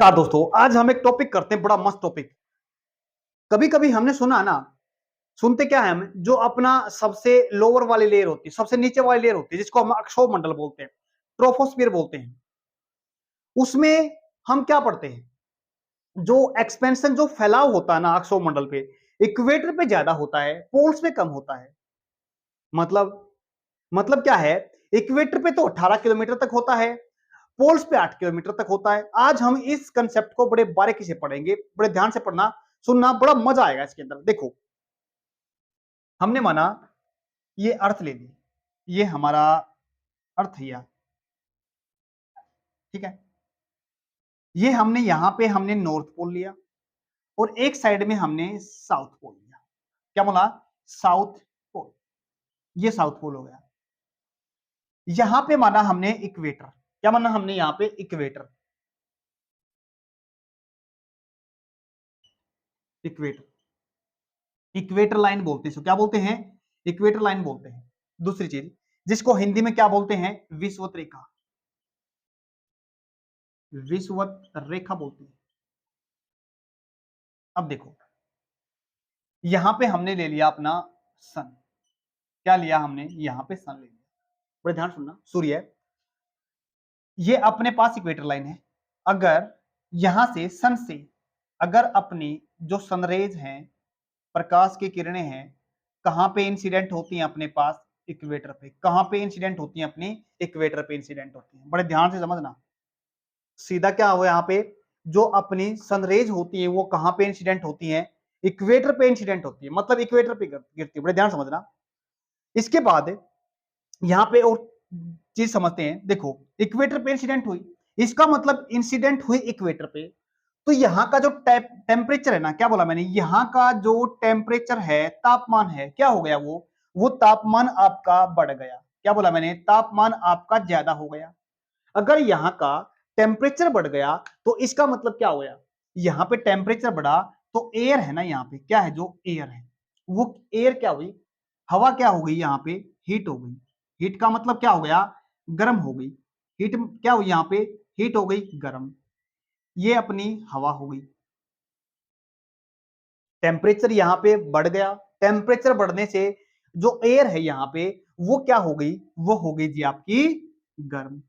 नमस्कार दोस्तों, आज हम एक टॉपिक करते हैं, बड़ा मस्त टॉपिक। कभी कभी हमने सुना ना, सुनते क्या है हम, जो अपना सबसे लोअर वाली लेयर होती है, सबसे नीचे वाली लेयर होती है, जिसको हम अक्षोमंडल बोलते हैं, ट्रोपोस्फियर बोलते हैं। उसमें हम क्या पढ़ते हैं, जो एक्सपेंशन, जो फैलाव होता है ना अक्षोमंडल पे, इक्वेटर पे ज्यादा होता है, पोल्स पे कम होता है। मतलब मतलब क्या है, इक्वेटर पे तो 18 किलोमीटर तक होता है, पोल्स पे 8 किलोमीटर तक होता है। आज हम इस कंसेप्ट को बड़े बारीकी से पढ़ेंगे, बड़े ध्यान से पढ़ना, सुनना, बड़ा मजा आएगा इसके अंदर। देखो, हमने माना ये अर्थ ले ली, ये हमारा अर्थ है, ठीक है। ये हमने यहां पे हमने नॉर्थ पोल लिया और एक साइड में हमने साउथ पोल लिया। क्या बोला? South pole. ये साउथ पोल हो गया। यहां पे माना हमने इक्वेटर। क्या माना हमने यहां पे? इक्वेटर। इक्वेटर इक्वेटर लाइन बोलते हैं, क्या बोलते हैं? इक्वेटर लाइन बोलते हैं। दूसरी चीज, जिसको हिंदी में क्या बोलते हैं? विषुवत रेखा। विषुवत रेखा बोलते हैं। अब देखो, यहां पे हमने ले लिया अपना सन। क्या लिया हमने? यहां पे सन ले लिया। बड़े ध्यान सुनना, सूर्य है, ये अपने पास इक्वेटर लाइन है। अगर यहां से सन से, अगर अपनी जो सनरेज हैं, प्रकाश की किरणें हैं, कहां पे इंसिडेंट होती हैं? अपने पास इक्वेटर पे। कहां पे इंसिडेंट होती हैं? अपनी इक्वेटर पे इंसिडेंट होती हैं। बड़े ध्यान से समझना। सीधा क्या हो यहाँ पे, जो अपनी सनरेज होती है वो कहां पे इंसिडेंट होती है? इक्वेटर पे इंसिडेंट होती है, मतलब इक्वेटर पे गिरती है। बड़े ध्यान समझना। इसके बाद यहाँ पे और चीज समझते हैं। देखो, इक्वेटर पे इंसिडेंट हुई, इसका मतलब इंसिडेंट हुई इक्वेटर पे, तो यहाँ का जो टेम्परेचर है ना, क्या बोला मैंने? यहाँ का जो टेम्परेचर है, तापमान है, क्या हो गया? वो तापमान आपका बढ़ गया। क्या बोला मैंने? तापमान आपका ज्यादा हो गया। अगर यहाँ का टेम्परेचर बढ़ गया तो इसका मतलब क्या हो गया? यहाँ पे टेम्परेचर बढ़ा तो एयर है ना, यहाँ पे क्या है? जो एयर है, वो एयर क्या हुई? हवा क्या हो गई? यहाँ पे हीट हो गई। हीट का मतलब क्या हो गया? गर्म हो गई। हीट क्या हुई? यहाँ पे हीट हो गई, गर्म। ये अपनी हवा हो गई। टेम्परेचर यहाँ पे बढ़ गया। टेम्परेचर बढ़ने से जो एयर है यहाँ पे, वो क्या हो गई? वो हो गई जी आपकी गर्म।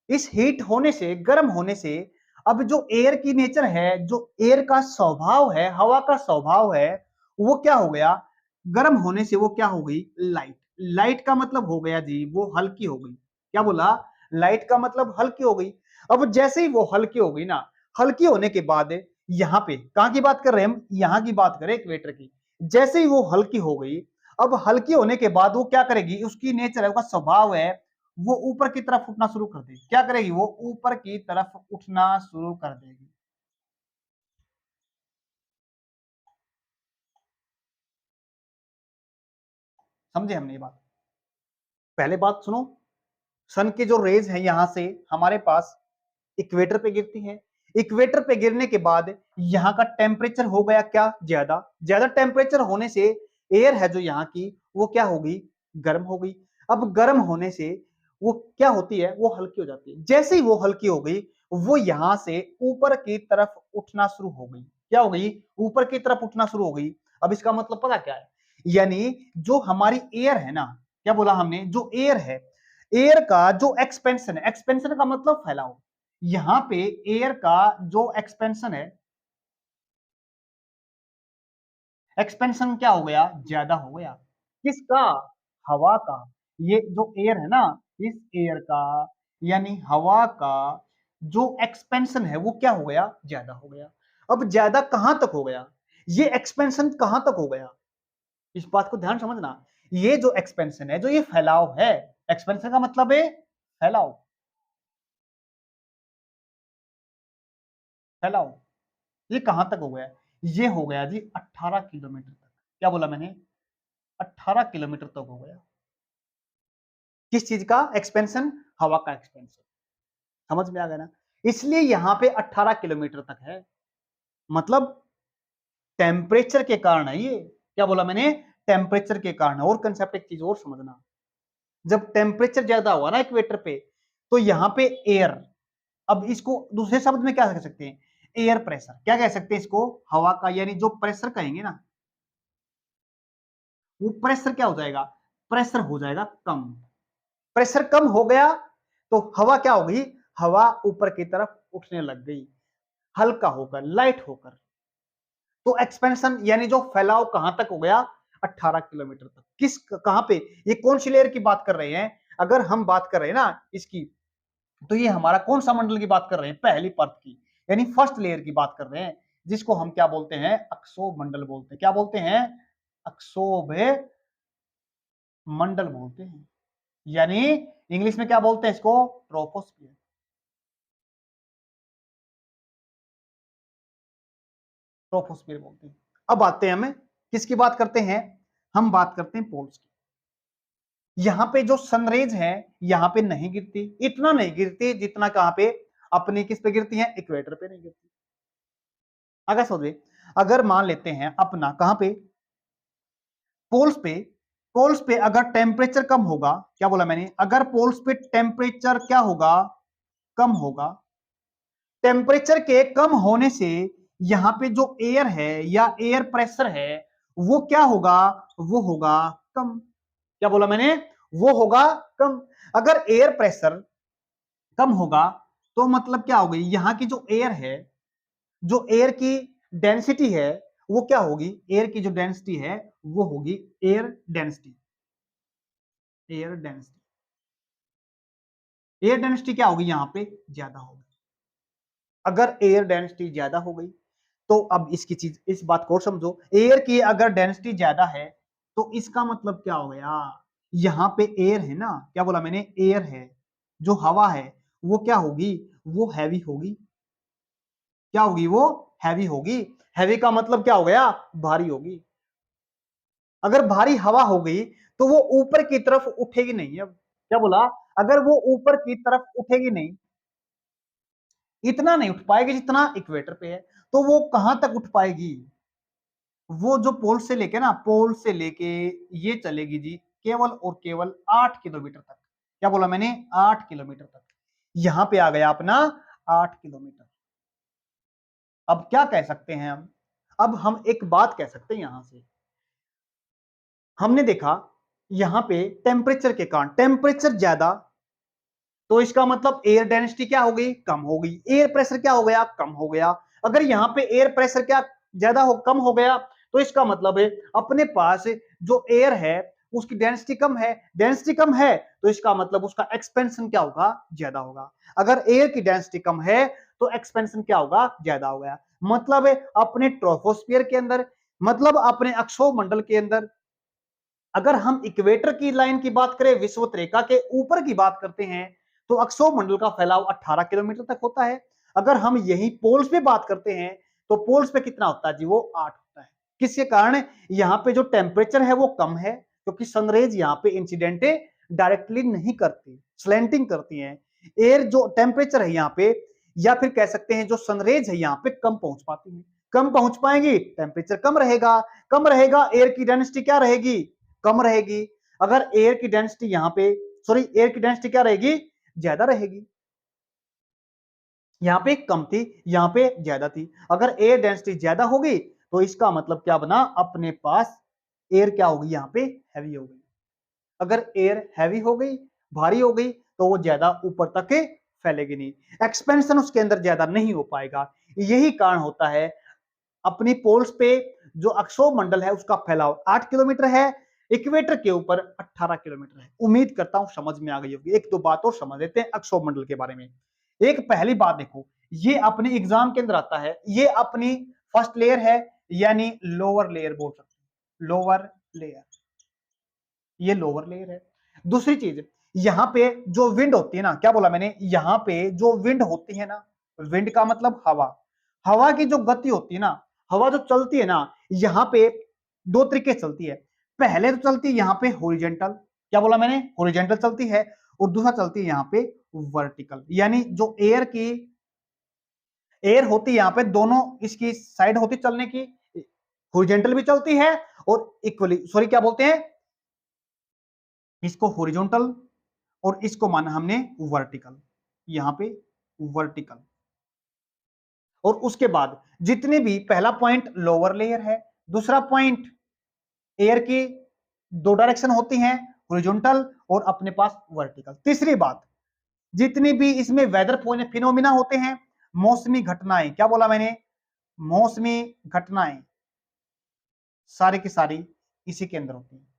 इस हीट होने से, गर्म होने से, अब जो एयर की नेचर है, जो एयर का स्वभाव है, हवा का स्वभाव है, वो क्या हो गया? गर्म होने से वो क्या हो गई? लाइट। लाइट का मतलब हो गया जी, वो हल्की हो गई। क्या बोला? लाइट का मतलब हल्की हो गई। अब जैसे ही वो हल्की हो गई ना, हल्की होने के बाद यहाँ पे कहां की बात कर रहे हैं हम? यहाँ की बात करें, इक्वेटर की। जैसे ही वो हल्की हो गई, अब हल्की होने के बाद वो क्या करेगी? उसकी नेचर है, उसका स्वभाव है, वो ऊपर की तरफ उठना शुरू कर देगी। क्या करेगी? वो ऊपर की तरफ उठना शुरू कर देगी। समझे हमने ये बात? पहले बात सुनो, सन की जो रेज है यहां से हमारे पास इक्वेटर पे गिरती है। इक्वेटर पे गिरने के बाद यहाँ का टेम्परेचर हो गया क्या? ज्यादा। ज्यादा टेम्परेचर होने से एयर है जो यहाँ की, वो क्या होगी? गर्म हो गई। अब गर्म होने से वो क्या होती है? वो हल्की हो जाती है। जैसे ही वो हल्की हो गई, वो यहां से ऊपर की तरफ उठना शुरू हो गई। क्या हो गई? ऊपर की तरफ उठना शुरू हो गई। अब इसका मतलब पता क्या है? यानी जो हमारी एयर है ना, क्या बोला हमने? जो एयर है, एयर का जो एक्सपेंशन है, एक्सपेंशन का मतलब फैलाव, यहां पे एयर का जो एक्सपेंशन है, एक्सपेंशन क्या हो गया? ज्यादा हो गया। किसका? हवा का। ये जो एयर है ना, इस एयर का, यानी हवा का जो एक्सपेंशन है, वो क्या हो गया? ज्यादा हो गया। अब ज्यादा कहां तक हो गया? ये एक्सपेंशन कहां तक हो गया? इस बात को ध्यान समझना। ये जो एक्सपेंशन है, जो ये फैलाव है, एक्सपेंशन का मतलब है फैलाव। फैलाव ये कहां तक हो गया? ये हो गया जी 18 किलोमीटर तक। क्या बोला मैंने? 18 किलोमीटर तक हो गया। किस चीज का एक्सपेंशन? हवा का एक्सपेंशन। समझ में आ गया ना? इसलिए यहां पे 18 किलोमीटर तक है। मतलब टेम्परेचर के कारण है ये। क्या बोला मैंने? टेम्परेचर के कारण। और कंसेप्ट, एक चीज और समझना, जब टेम्परेचर ज्यादा हुआ ना इक्वेटर पे, तो यहां पे एयर, अब इसको दूसरे शब्द में क्या कह सकते हैं, एयर प्रेशर, क्या कह सकते हैं इसको, हवा का यानी जो प्रेशर कहेंगे ना, वो प्रेशर क्या हो जाएगा, प्रेशर हो जाएगा कम। प्रेशर कम हो गया तो हवा क्या हो गई, हवा ऊपर की तरफ उठने लग गई, हल्का होकर, लाइट होकर। तो एक्सपेंशन यानी जो फैलाव कहां तक हो गया, 18 किलोमीटर तक। किस कहां पे, ये कौन सी लेयर की बात कर रहे हैं, अगर हम बात कर रहे हैं ना इसकी, तो ये हमारा कौन सा मंडल की बात कर रहे हैं, पहली परत की, यानी फर्स्ट लेयर की बात कर रहे हैं, जिसको हम क्या बोलते हैं, अक्षोभ मंडल बोलते हैं। क्या बोलते हैं, अक्षोभ मंडल बोलते हैं, यानी इंग्लिश में क्या बोलते हैं इसको, ट्रोपोस्फियर। ट्रोपोस्फियर बोलते हैं। अब आते हैं, हमें किसकी बात करते हैं, हम बात करते हैं पोल्स की। यहां पे जो सनरेज है यहां पे नहीं गिरती, इतना नहीं गिरती जितना कहां पे, अपने किस पे गिरती है, इक्वेटर पे नहीं गिरती। अगर सोचिए, अगर मान लेते हैं अपना कहां पे, पोल्स पे, पोल्स पे अगर टेम्परेचर कम होगा, क्या बोला मैंने, अगर पोल्स पे टेम्परेचर क्या होगा, कम होगा, टेम्परेचर के कम होने से यहां पे जो एयर है या एयर प्रेशर है वो क्या होगा, वो होगा कम। क्या बोला मैंने, वो होगा कम। अगर एयर प्रेशर कम होगा तो मतलब क्या होगी, यहां की जो एयर है, जो एयर की डेंसिटी है वो क्या होगी, एयर की जो डेंसिटी है वो होगी air density. Air density, air density क्या होगी, यहां पे ज्यादा होगी। अगर एयर डेंसिटी ज्यादा हो गई तो अब इसकी चीज, इस बात को समझो, एयर की अगर डेंसिटी ज्यादा है तो इसका मतलब क्या हो गया, यहां पे एयर है ना, क्या बोला मैंने, एयर है, जो हवा है वो क्या होगी, वो हैवी होगी। क्या होगी, वो हैवी होगी। हैवी का मतलब क्या हो गया, भारी होगी। अगर भारी हवा हो गई तो वो ऊपर की तरफ उठेगी नहीं। अब क्या बोला, अगर वो ऊपर की तरफ उठेगी नहीं, इतना नहीं उठ पाएगी जितना इक्वेटर पे है, तो वो कहां तक उठ पाएगी, वो जो पोल से लेके ना, पोल से लेके ये चलेगी जी केवल और केवल 8 किलोमीटर तक। क्या बोला मैंने, 8 किलोमीटर तक। यहां पे आ गया अपना 8 किलोमीटर। अब क्या कह सकते हैं हम, अब हम एक बात कह सकते हैं, यहां से हमने देखा यहां पे टेम्परेचर के कारण, टेम्परेचर ज्यादा, तो इसका मतलब एयर डेंसिटी क्या हो गई, कम हो गई, एयर प्रेशर क्या हो गया, कम हो गया। अगर यहाँ पे एयर प्रेशर क्या ज्यादा हो, कम हो गया, तो इसका मतलब है अपने पास जो एयर है उसकी डेंसिटी कम है, डेंसिटी कम है तो इसका मतलब उसका एक्सपेंशन क्या होगा, ज्यादा होगा। अगर एयर की डेंसिटी कम है तो एक्सपेंशन क्या होगा, ज्यादा हो गया। मतलब है अपने ट्रोपोस्फियर के अंदर, मतलब अपने अक्षोभ मंडल के अंदर, अगर हम इक्वेटर की लाइन की बात करें, विषुवत रेखा के ऊपर की बात करते हैं, तो अक्षोभ मंडल का फैलाव 18 किलोमीटर तक होता है। अगर हम यही पोल्स पे बात करते हैं तो पोल्स पे कितना होता है जी, वो 8 होता है। किसके कारण, यहाँ पे जो टेम्परेचर है वो कम है, क्योंकि सनरेज यहाँ पे इंसिडेंट डायरेक्टली नहीं करती, स्लैंटिंग करती है। एयर जो टेम्परेचर है यहाँ पे, या फिर कह सकते हैं जो सनरेज है यहाँ पे कम पहुंच पाती है, कम पहुंच पाएंगी, टेम्परेचर कम रहेगा, कम रहेगा, एयर की डेंसिटी क्या रहेगी, कम रहेगी। अगर एयर की डेंसिटी यहां पे, सॉरी, एयर की डेंसिटी क्या रहेगी, ज्यादा रहेगी। यहां पे कम थी, यहां पे ज्यादा थी। अगर एयर डेंसिटी ज्यादा होगी तो इसका मतलब क्या बना, अपने पास एयर क्या होगी, यहां पे हैवी हो गई। अगर एयर हैवी हो गई, भारी हो गई, तो वो ज्यादा ऊपर तक फैलेगी नहीं, एक्सपेंशन उसके अंदर ज्यादा नहीं हो पाएगा। यही कारण होता है अपनी पोल्स पे जो अक्षोभ मंडल है उसका फैलाव 8 किलोमीटर है, इक्वेटर के ऊपर 18 किलोमीटर है। उम्मीद करता हूं समझ में आ गई होगी। एक दो बात और समझ लेते हैं अक्षोभ मंडल के बारे में। एक पहली बात देखो, ये अपने एग्जाम के अंदर आता है, ये अपनी फर्स्ट लेयर है, यानी लोअर लेयर बोल सकते हैं, लोअर लेयर, ये लोअर लेयर है। दूसरी चीज, यहां पे जो विंड होती है ना, क्या बोला मैंने, यहां पे जो विंड होती है ना, विंड का मतलब हवा, हवा की जो गति होती है ना, हवा जो चलती है ना, यहां पे दो तरीके से चलती है। पहले तो चलती है यहां पे हॉरिजॉन्टल, क्या बोला मैंने, हॉरिजॉन्टल चलती है, और दूसरा चलती है यहां पे वर्टिकल, यानी जो एयर की, एयर होती है यहां पे दोनों इसकी साइड होती चलने की, हॉरिजॉन्टल भी चलती है और इक्वली, सॉरी क्या बोलते हैं इसको, हॉरिजॉन्टल, और इसको माना हमने वर्टिकल। यहां पे वर्टिकल। और उसके बाद जितने भी, पहला पॉइंट लोअर लेयर है, दूसरा पॉइंट एयर की दो डायरेक्शन होती हैं, हॉरिजॉन्टल और अपने पास वर्टिकल। तीसरी बात, जितनी भी इसमें वेदर फिनोमिना होते हैं, मौसमी घटनाएं, क्या बोला मैंने, मौसमी घटनाएं सारी की सारी इसी के अंदर होती हैं।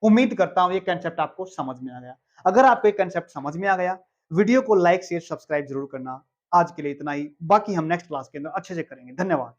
उम्मीद करता हूं ये कंसेप्ट आपको समझ में आ गया। अगर आपको ये कंसेप्ट समझ में आ गया, वीडियो को लाइक शेयर सब्सक्राइब जरूर करना। आज के लिए इतना ही, बाकी हम नेक्स्ट क्लास के अंदर अच्छे से करेंगे। धन्यवाद।